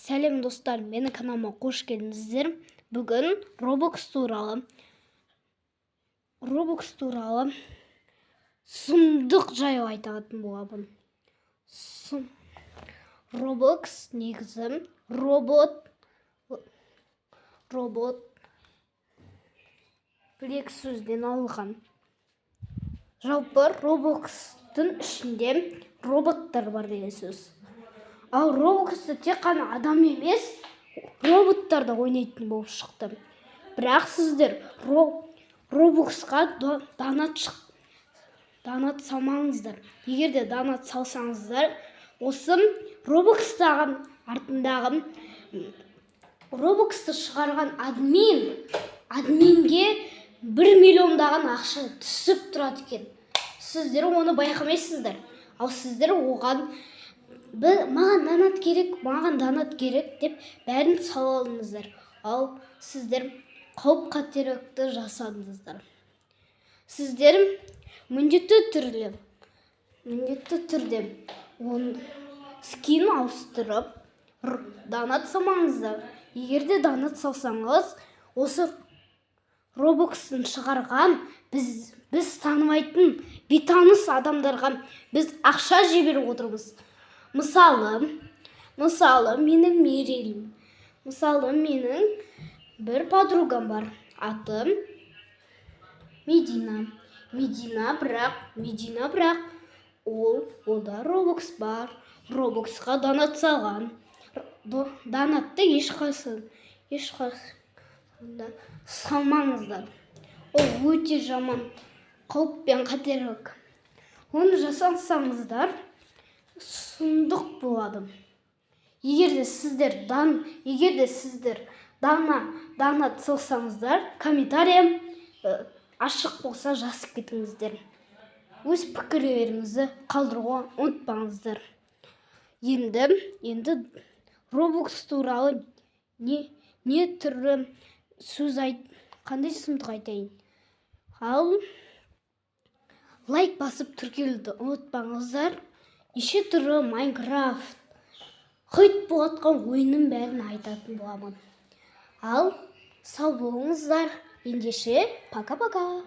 Сәлем достар, менің каналыма қош келдіңіздер. Бүгін Roblox туралы сұмдық жайлы айтатын боламын. Roblox негізі робот бір-екі сөзден алынған. Жалпы Roblox'тың ішінде роботтар бар деген сөз. Ал Roblox'та тек қана адам емес, роботтар да ойнайтын болып шықты. Бірақ сіздер Roblox'қа донат салмаңыздар. Егер де донат салсаңыздар, осы Roblox'тағы артындағы Roblox'ты шығарған админге 1 миллиондаған ақша түсіп тұрады екен. Сіздер оны байқамайсыздар. Ал сіздер оған маған донат керек деп бәрін сала алдыңыздар. Ал сіздер қауіп қатерлікті жасадыңыздар. Сіздер міндетті түрде оның скин ауыстырып донат салмаңыздар. Егер де донат салсаңыз, осы Roblox'ын шығарған біз танымайтын бейтаныс адамдарға біз ақша жіберіп отырмыз. Мысалы, менің бір подругам бар. Аты Медина, бірақ олда Roblox бар. Roblox'қа донат салған. Донатты ешқайсында салмаңыздар. Ол өте жаман, қауіп пен қатерлік. Оны жасансаңыздар, сұмдық болады. Егер де сіздер донат салсаңыздар, комментария ашық болса жазып кетіңіздер. Өз пікірлеріңізді қалдыруға ұмытпаңыздар. Енді Roblox туралы не түрлі сөз қандай сұмдық айтайын. Ал лайк басып тіркелуді ұмытпаңыздар. Неше түрлі Майнкрафт, хит болатқан ойынның бәрін айтатын боламын. Ал сау болыңыздар. Ендеше, пока-пока.